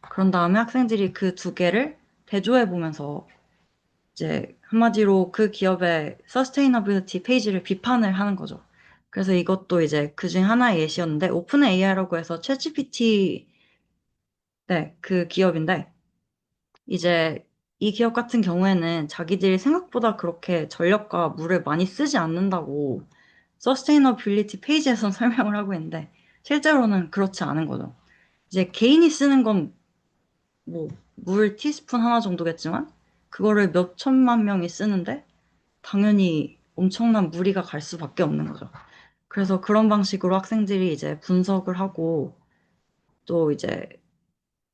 그런 다음에 학생들이 그 두 개를 대조해 보면서 이제 한마디로 그 기업의 서스테이너빌리티 페이지를 비판을 하는 거죠. 그래서 이것도 이제 그중 하나의 예시였는데 오픈 AI라고 해서 챗GPT 네, 그 기업인데 이제 이 기업 같은 경우에는 자기들이 생각보다 그렇게 전력과 물을 많이 쓰지 않는다고 서스테이너빌리티 페이지에선 설명을 하고 있는데 실제로는 그렇지 않은 거죠. 이제 개인이 쓰는 건 뭐 물 티스푼 하나 정도겠지만 그거를 몇 천만 명이 쓰는데 당연히 엄청난 무리가 갈 수밖에 없는 거죠. 그래서 그런 방식으로 학생들이 이제 분석을 하고 또 이제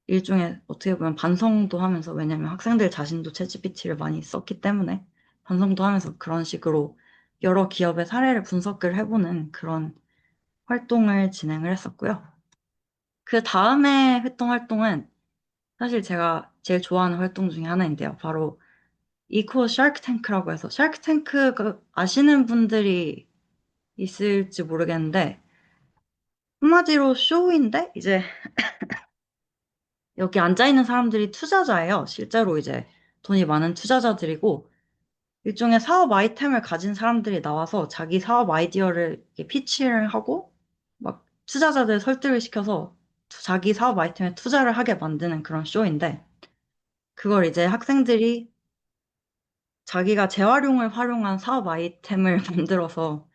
일종의 어떻게 보면 반성도 하면서 왜냐면 학생들 자신도 챗GPT를 많이 썼기 때문에 반성도 하면서 그런 식으로 여러 기업의 사례를 분석을 해보는 그런 활동을 진행을 했었고요. 그 다음에 했던 활동은 사실 제가 제일 좋아하는 활동 중에 하나인데요. 바로 이코 샤크 탱크라고 해서 샤크 탱크 아시는 분들이 있을지 모르겠는데 한마디로 쇼인데 이제 여기 앉아있는 사람들이 투자자예요. 실제로 이제 돈이 많은 투자자들이고 일종의 사업 아이템을 가진 사람들이 나와서 자기 사업 아이디어를 이렇게 피치를 하고 막 투자자들 설득을 시켜서 자기 사업 아이템에 투자를 하게 만드는 그런 쇼인데 그걸 이제 학생들이 자기가 재활용을 활용한 사업 아이템을 만들어서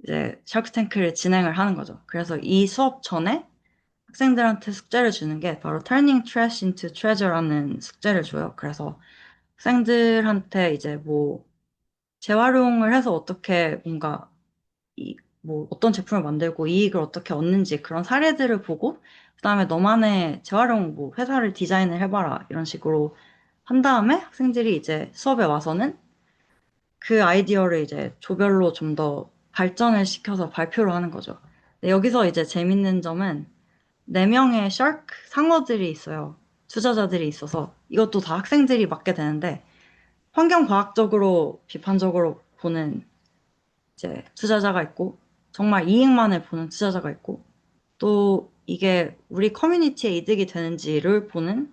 이제 샤크탱크를 진행을 하는 거죠. 그래서 이 수업 전에 학생들한테 숙제를 주는 게 바로 Turning Trash into Treasure라는 숙제를 줘요. 그래서 학생들한테 이제 뭐 재활용을 해서 어떻게 뭔가 뭐 어떤 제품을 만들고 이익을 어떻게 얻는지 그런 사례들을 보고 그다음에 너만의 재활용 뭐 회사를 디자인을 해봐라 이런 식으로 한 다음에 학생들이 이제 수업에 와서는 그 아이디어를 이제 조별로 좀 더 발전을 시켜서 발표를 하는 거죠. 근데 여기서 이제 재밌는 점은 4명의 샤크 상어들이 있어요. 투자자들이 있어서 이것도 다 학생들이 맡게 되는데 환경과학적으로 비판적으로 보는 이제 투자자가 있고 정말 이익만을 보는 투자자가 있고 또 이게 우리 커뮤니티에 이득이 되는지를 보는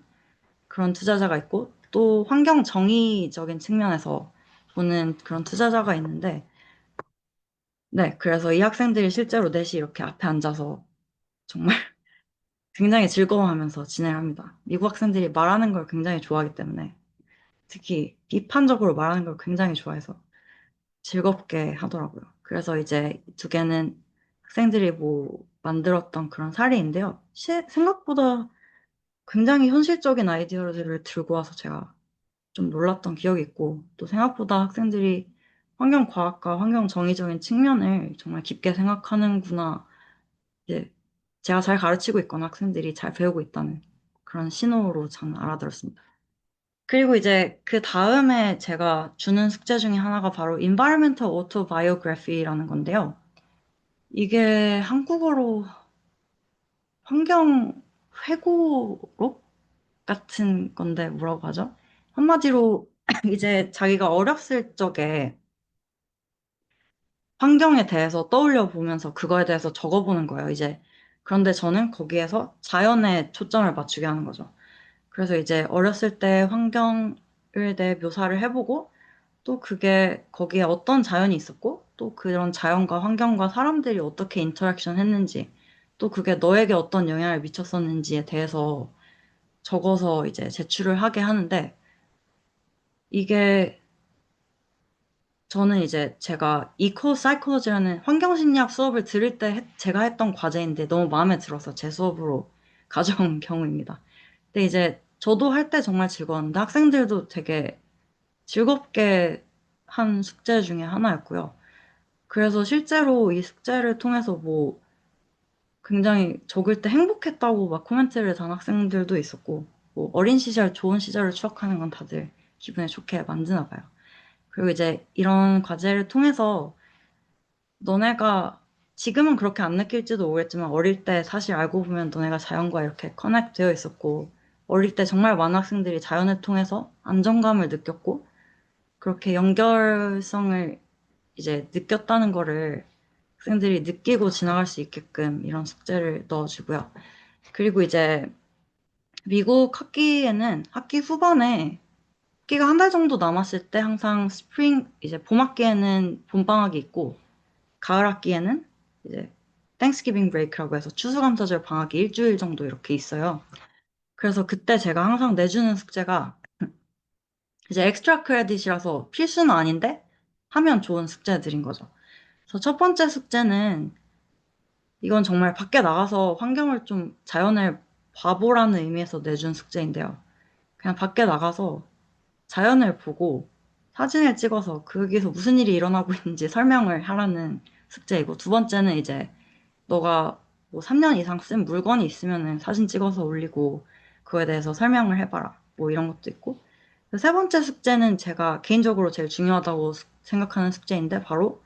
그런 투자자가 있고 또 환경 정의적인 측면에서 보는 그런 투자자가 있는데 네, 그래서 이 학생들이 실제로 넷이 이렇게 앞에 앉아서 정말 굉장히 즐거워하면서 진행합니다. 미국 학생들이 말하는 걸 굉장히 좋아하기 때문에 특히 비판적으로 말하는 걸 굉장히 좋아해서 즐겁게 하더라고요. 그래서 이제 이 두 개는 학생들이 뭐 만들었던 그런 사례인데요. 생각보다 굉장히 현실적인 아이디어들을 들고 와서 제가 좀 놀랐던 기억이 있고 또 생각보다 학생들이 환경과학과 환경정의적인 측면을 정말 깊게 생각하는구나. 이제 제가 잘 가르치고 있거나 학생들이 잘 배우고 있다는 그런 신호로 저는 알아들었습니다. 그리고 이제 그 다음에 제가 주는 숙제 중에 하나가 바로 Environmental Autobiography라는 건데요. 이게 한국어로 환경 회고록 같은 건데 뭐라고 하죠? 한마디로 이제 자기가 어렸을 적에 환경에 대해서 떠올려 보면서 그거에 대해서 적어보는 거예요, 이제. 그런데 저는 거기에서 자연에 초점을 맞추게 하는 거죠. 그래서 이제 어렸을 때 환경에 대해 묘사를 해보고 또 그게 거기에 어떤 자연이 있었고 또 그런 자연과 환경과 사람들이 어떻게 인터랙션 했는지 또 그게 너에게 어떤 영향을 미쳤었는지에 대해서 적어서 이제 제출을 하게 하는데 이게 저는 이제 제가 이코 사이콜로지라는 환경심리학 수업을 들을 때 제가 했던 과제인데 너무 마음에 들어서 제 수업으로 가져온 경우입니다. 근데 이제 저도 할 때 정말 즐거웠는데 학생들도 되게 즐겁게 한 숙제 중에 하나였고요. 그래서 실제로 이 숙제를 통해서 뭐 굉장히 적을 때 행복했다고 막 코멘트를 단 학생들도 있었고, 뭐 어린 시절, 좋은 시절을 추억하는 건 다들 기분에 좋게 만드나 봐요. 그리고 이제 이런 과제를 통해서 너네가 지금은 그렇게 안 느낄지도 모르겠지만 어릴 때 사실 알고 보면 너네가 자연과 이렇게 커넥트 되어 있었고, 어릴 때 정말 많은 학생들이 자연을 통해서 안정감을 느꼈고, 그렇게 연결성을 이제 느꼈다는 거를 학생들이 느끼고 지나갈 수 있게끔 이런 숙제를 넣어주고요. 그리고 이제 미국 학기에는 학기 후반에 학기가 한 달 정도 남았을 때 항상 스프링 이제 봄 학기에는 봄방학이 있고 가을 학기에는 이제 땡스기빙 브레이크라고 해서 추수감사절 방학이 일주일 정도 이렇게 있어요. 그래서 그때 제가 항상 내주는 숙제가 이제 엑스트라 크레딧이라서 필수는 아닌데 하면 좋은 숙제들인 거죠. 그래서 첫 번째 숙제는 이건 정말 밖에 나가서 환경을 좀 자연을 봐보라는 의미에서 내준 숙제인데요. 그냥 밖에 나가서 자연을 보고 사진을 찍어서 거기서 무슨 일이 일어나고 있는지 설명을 하라는 숙제이고 두 번째는 이제 너가 뭐 3년 이상 쓴 물건이 있으면은 사진 찍어서 올리고 그거에 대해서 설명을 해봐라. 뭐 이런 것도 있고 세 번째 숙제는 제가 개인적으로 제일 중요하다고 생각하는 숙제인데 바로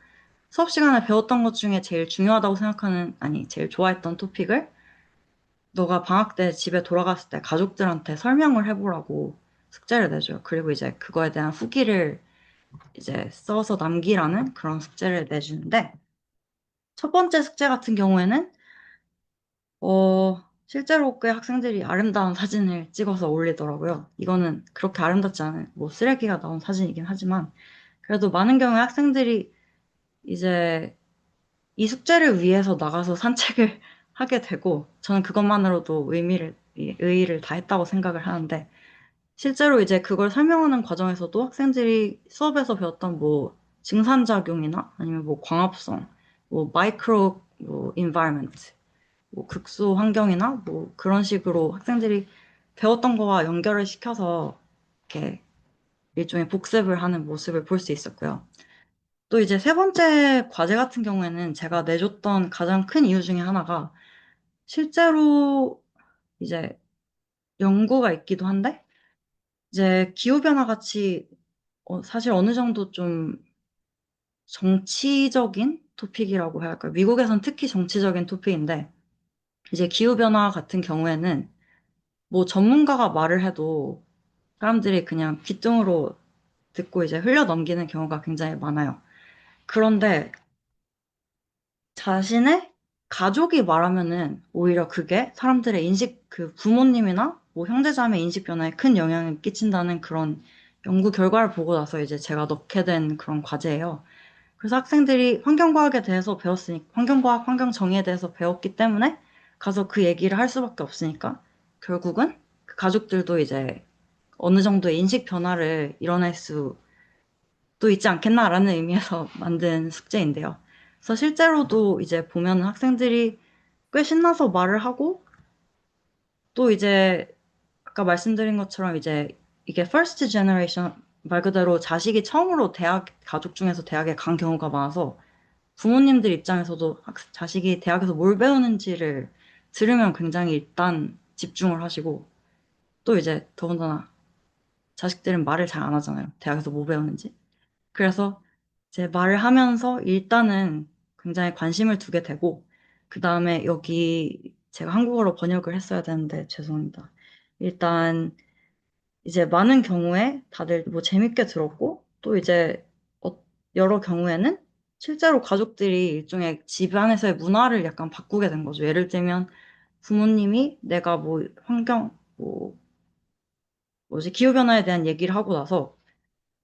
수업 시간에 배웠던 것 중에 제일 중요하다고 생각하는, 아니, 제일 좋아했던 토픽을 너가 방학 때 집에 돌아갔을 때 가족들한테 설명을 해보라고 숙제를 내줘요. 그리고 이제 그거에 대한 후기를 이제 써서 남기라는 그런 숙제를 내주는데, 첫 번째 숙제 같은 경우에는, 실제로 꽤 학생들이 아름다운 사진을 찍어서 올리더라고요. 이거는 그렇게 아름답지 않은, 뭐 쓰레기가 나온 사진이긴 하지만, 그래도 많은 경우에 학생들이 이제 이 숙제를 위해서 나가서 산책을 하게 되고, 저는 그것만으로도 의의를 다했다고 생각을 하는데, 실제로 이제 그걸 설명하는 과정에서도 학생들이 수업에서 배웠던 뭐 증산작용이나 아니면 뭐 광합성, 뭐 마이크로 뭐 인바이런먼트, 뭐 극소 환경이나 뭐 그런 식으로 학생들이 배웠던 거와 연결을 시켜서 이렇게 일종의 복습을 하는 모습을 볼 수 있었고요. 또 이제 세 번째 과제 같은 경우에는 제가 내줬던 가장 큰 이유 중에 하나가 실제로 이제 연구가 있기도 한데 이제 기후변화 같이 사실 어느 정도 좀 정치적인 토픽이라고 해야 할까요? 미국에선 특히 정치적인 토픽인데 이제 기후변화 같은 경우에는 뭐 전문가가 말을 해도 사람들이 그냥 귓등으로 듣고 이제 흘려 넘기는 경우가 굉장히 많아요. 그런데 자신의 가족이 말하면은 오히려 그게 사람들의 인식, 그 부모님이나 뭐 형제자매 인식 변화에 큰 영향을 끼친다는 그런 연구 결과를 보고 나서 이제 제가 넣게 된 그런 과제예요. 그래서 학생들이 환경과학에 대해서 배웠으니, 환경과학, 환경정의에 대해서 배웠기 때문에 가서 그 얘기를 할 수밖에 없으니까 결국은 그 가족들도 이제 어느 정도의 인식 변화를 이뤄낼 수도 있지 않겠나라는 의미에서 만든 숙제인데요. 그래서 실제로도 이제 보면 학생들이 꽤 신나서 말을 하고 또 이제 아까 말씀드린 것처럼 이제 이게 first generation 말 그대로 자식이 처음으로 대학, 가족 중에서 대학에 간 경우가 많아서 부모님들 입장에서도 자식이 대학에서 뭘 배우는지를 들으면 굉장히 일단 집중을 하시고 또 이제 더군다나 자식들은 말을 잘 안 하잖아요. 대학에서 뭐 배우는지. 그래서 이제 말을 하면서 일단은 굉장히 관심을 두게 되고, 그 다음에 여기 제가 한국어로 번역을 했어야 되는데 죄송합니다. 일단 이제 많은 경우에 다들 뭐 재밌게 들었고, 또 이제 어- 여러 경우에는 실제로 가족들이 일종의 집안에서의 문화를 약간 바꾸게 된 거죠. 예를 들면 부모님이 내가 뭐 환경, 뭐 뭐지, 기후변화에 대한 얘기를 하고 나서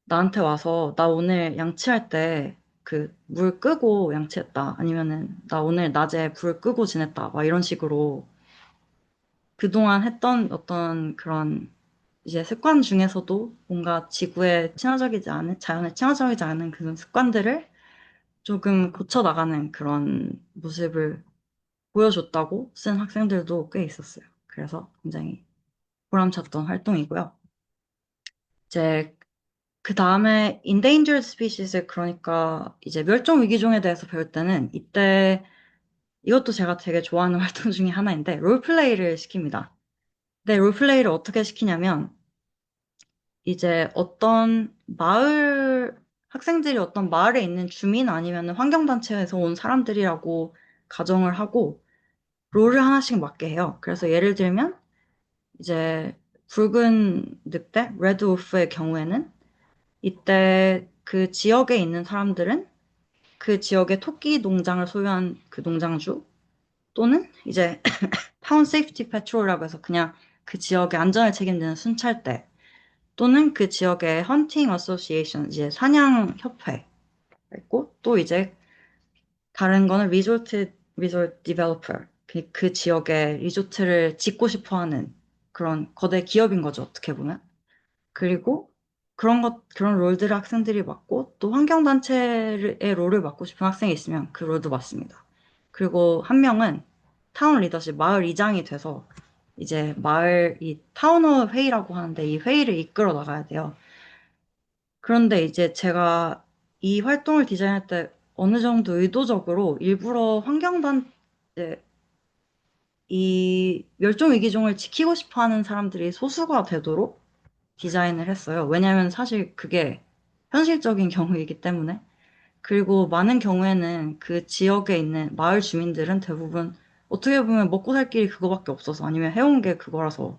나한테 와서 나 오늘 양치할 때 그 물 끄고 양치했다. 아니면은 나 오늘 낮에 불 끄고 지냈다. 막 이런 식으로 그동안 했던 어떤 그런 이제 습관 중에서도 뭔가 지구에 친화적이지 않은, 자연에 친화적이지 않은 그런 습관들을 조금 고쳐 나가는 그런 모습을 보여줬다고 쓴 학생들도 꽤 있었어요. 그래서 굉장히 보람찼던 활동이고요. 이제 그 다음에 endangered species, 그러니까 이제 멸종 위기종에 대해서 배울 때는 이때 이것도 제가 되게 좋아하는 활동 중에 하나인데 롤플레이를 시킵니다. 근데 롤플레이를 어떻게 시키냐면 이제 어떤 마을 학생들이 어떤 마을에 있는 주민 아니면 환경단체에서 온 사람들이라고 가정을 하고 롤을 하나씩 맡게 해요. 그래서 예를 들면 이제 붉은 늑대, 레드 울프의 경우에는 이때 그 지역에 있는 사람들은 그 지역의 토끼 농장을 소유한 그 농장주 또는 이제 타운 세이프티 패트롤이라고 해서 그냥 그 지역의 안전을 책임지는 순찰대 또는 그 지역의 헌팅 어소시에이션 이제 사냥 협회 있고 또 이제 다른 거는 리조트 디벨로퍼 그 지역의 리조트를 짓고 싶어 하는 그런 거대 기업인 거죠, 어떻게 보면. 그리고 그런 롤들을 학생들이 맡고, 또 환경단체의 롤을 맡고 싶은 학생이 있으면 그 롤도 맡습니다. 그리고 한 명은 타운 리더십, 마을 이장이 돼서 이제 이 타운홀 회의라고 하는데 이 회의를 이끌어 나가야 돼요. 그런데 이제 제가 이 활동을 디자인할 때 어느 정도 의도적으로 일부러 이제 이 멸종위기종을 지키고 싶어 하는 사람들이 소수가 되도록 디자인을 했어요. 왜냐하면 사실 그게 현실적인 경우이기 때문에. 그리고 많은 경우에는 그 지역에 있는 마을 주민들은 대부분 어떻게 보면 먹고 살 길이 그거밖에 없어서 아니면 해온 게 그거라서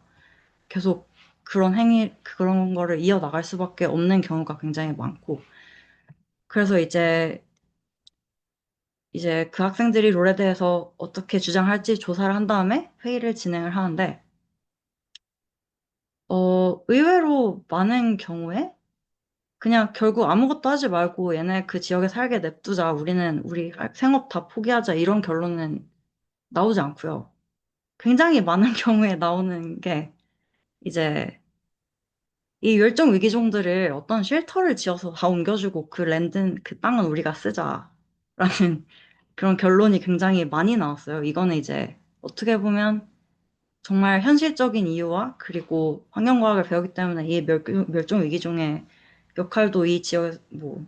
계속 그런 거를 이어나갈 수밖에 없는 경우가 굉장히 많고. 그래서 이제 그 학생들이 롤에 대해서 어떻게 주장할지 조사를 한 다음에 회의를 진행을 하는데, 의외로 많은 경우에 그냥 결국 아무것도 하지 말고 얘네 그 지역에 살게 냅두자. 우리는 우리 생업 다 포기하자. 이런 결론은 나오지 않고요. 굉장히 많은 경우에 나오는 게 이제 이 멸종 위기종들을 어떤 쉘터를 지어서 다 옮겨주고 그 땅은 우리가 쓰자라는 그런 결론이 굉장히 많이 나왔어요. 이거는 이제 어떻게 보면 정말 현실적인 이유와 그리고 환경과학을 배우기 때문에 이 멸종 위기종의 역할도 이 지역에 뭐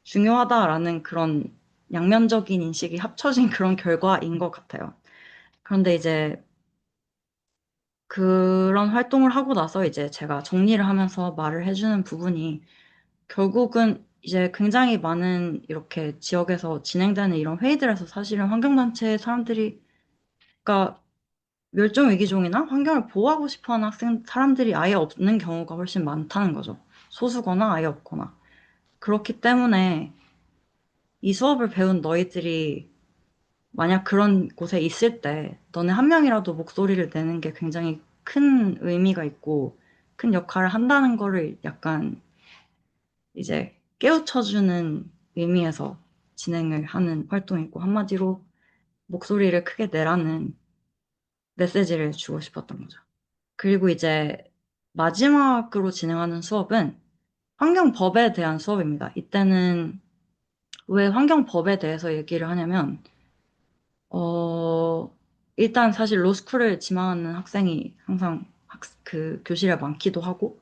중요하다라는 그런 양면적인 인식이 합쳐진 그런 결과인 것 같아요. 그런데 이제 그런 활동을 하고 나서 이제 제가 정리를 하면서 말을 해주는 부분이 결국은 이제 굉장히 많은 이렇게 지역에서 진행되는 이런 회의들에서 사실은 환경단체 사람들이, 그러니까 멸종위기종이나 환경을 보호하고 싶어 하는 사람들이 아예 없는 경우가 훨씬 많다는 거죠. 소수거나 아예 없거나. 그렇기 때문에 이 수업을 배운 너희들이 만약 그런 곳에 있을 때 너네 한 명이라도 목소리를 내는 게 굉장히 큰 의미가 있고 큰 역할을 한다는 거를 약간 이제 깨우쳐주는 의미에서 진행을 하는 활동이고, 한마디로 목소리를 크게 내라는 메시지를 주고 싶었던 거죠. 그리고 이제 마지막으로 진행하는 수업은 환경법에 대한 수업입니다. 이때는 왜 환경법에 대해서 얘기를 하냐면, 어, 일단 사실 로스쿨을 지망하는 학생이 항상 그 교실에 많기도 하고,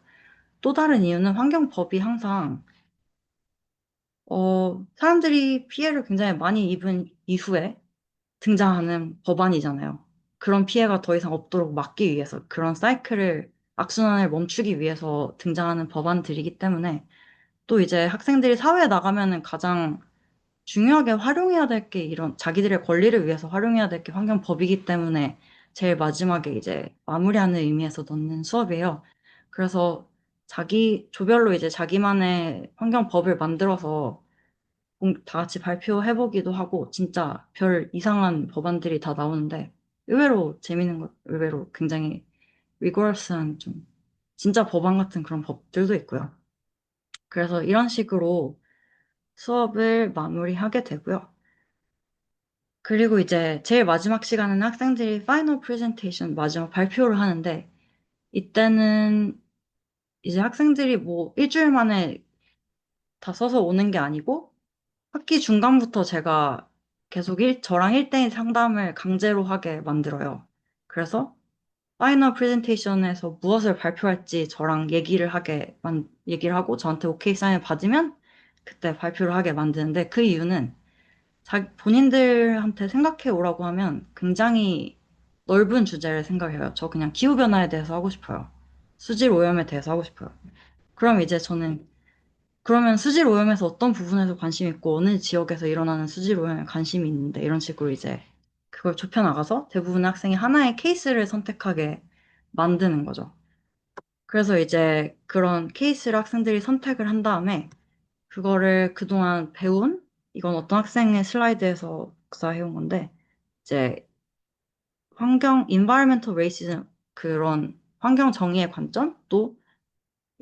또 다른 이유는 환경법이 항상, 사람들이 피해를 굉장히 많이 입은 이후에 등장하는 법안이잖아요. 그런 피해가 더 이상 없도록 막기 위해서 그런 사이클을 악순환을 멈추기 위해서 등장하는 법안들이기 때문에 또 이제 학생들이 사회에 나가면은 가장 중요하게 활용해야 될 게 이런 자기들의 권리를 위해서 활용해야 될 게 환경법이기 때문에 제일 마지막에 이제 마무리하는 의미에서 넣는 수업이에요. 그래서 조별로 이제 자기만의 환경법을 만들어서 다 같이 발표해보기도 하고 진짜 별 이상한 법안들이 다 나오는데 의외로 재밌는 것, 의외로 굉장히 리거러스한 좀 진짜 법안 같은 그런 법들도 있고요. 그래서 이런 식으로 수업을 마무리하게 되고요. 그리고 이제 제일 마지막 시간은 학생들이 파이널 프레젠테이션 마지막 발표를 하는데 이때는 이제 학생들이 뭐 일주일 만에 다 써서 오는 게 아니고 학기 중간부터 제가 계속 저랑 1대1 상담을 강제로 하게 만들어요. 그래서 파이널 프레젠테이션에서 무엇을 발표할지 저랑 얘기를 하고 저한테 오케이 사인을 받으면 그때 발표를 하게 만드는데 그 이유는 본인들한테 생각해 오라고 하면 굉장히 넓은 주제를 생각해요. 저 그냥 기후변화에 대해서 하고 싶어요. 수질 오염에 대해서 하고 싶어요. 그럼 이제 저는 그러면 수질 오염에서 어떤 부분에서 관심 있고 어느 지역에서 일어나는 수질 오염에 관심이 있는데 이런 식으로 이제 그걸 좁혀 나가서 대부분의 학생이 하나의 케이스를 선택하게 만드는 거죠. 그래서 이제 그런 케이스를 학생들이 선택을 한 다음에 그거를 그동안 이건 어떤 학생의 슬라이드에서 복사해온 건데 이제 environmental racism 그런 환경 정의의 관점 또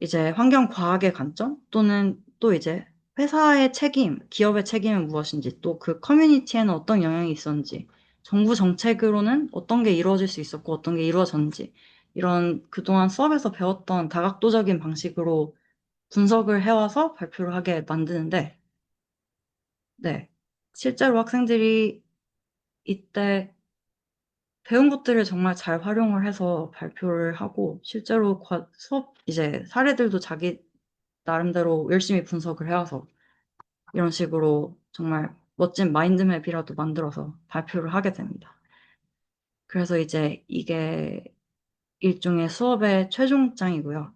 이제 환경 과학의 관점 또는 또 이제 회사의 책임, 기업의 책임은 무엇인지 또 그 커뮤니티에는 어떤 영향이 있었는지 정부 정책으로는 어떤 게 이루어질 수 있었고 어떤 게 이루어졌는지 이런 그동안 수업에서 배웠던 다각도적인 방식으로 분석을 해와서 발표를 하게 만드는데 네. 실제로 학생들이 이때 배운 것들을 정말 잘 활용을 해서 발표를 하고 실제로 수업 이제 사례들도 자기 나름대로 열심히 분석을 해와서 이런 식으로 정말 멋진 마인드맵이라도 만들어서 발표를 하게 됩니다. 그래서 이제 이게 일종의 수업의 최종장이고요.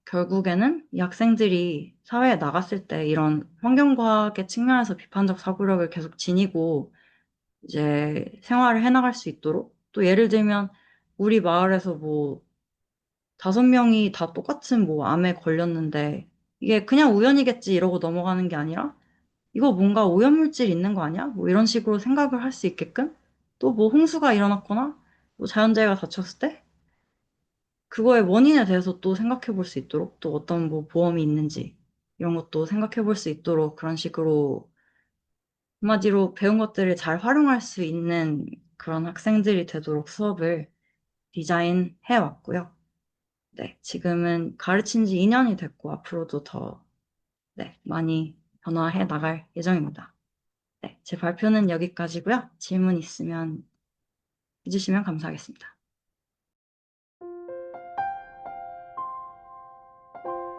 결국에는 이 학생들이 사회에 나갔을 때 이런 환경과학의 측면에서 비판적 사고력을 계속 지니고 이제 생활을 해나갈 수 있도록 또 예를 들면 우리 마을에서 뭐 5명이 다 똑같은 뭐 암에 걸렸는데 이게 그냥 우연이겠지 이러고 넘어가는 게 아니라 이거 뭔가 오염물질 있는 거 아니야? 뭐 이런 식으로 생각을 할 수 있게끔 또 뭐 홍수가 일어났거나 뭐 자연재해가 닥쳤을 때 그거의 원인에 대해서 또 생각해 볼 수 있도록 또 어떤 뭐 보험이 있는지 이런 것도 생각해 볼 수 있도록 그런 식으로 한마디로 배운 것들을 잘 활용할 수 있는 그런 학생들이 되도록 수업을 디자인해 왔고요. 네, 지금은 가르친 지 2년이 됐고 앞으로도 더 네, 많이 변화해 나갈 예정입니다. 네, 제 발표는 여기까지고요. 질문 있으면 해주시면 감사하겠습니다.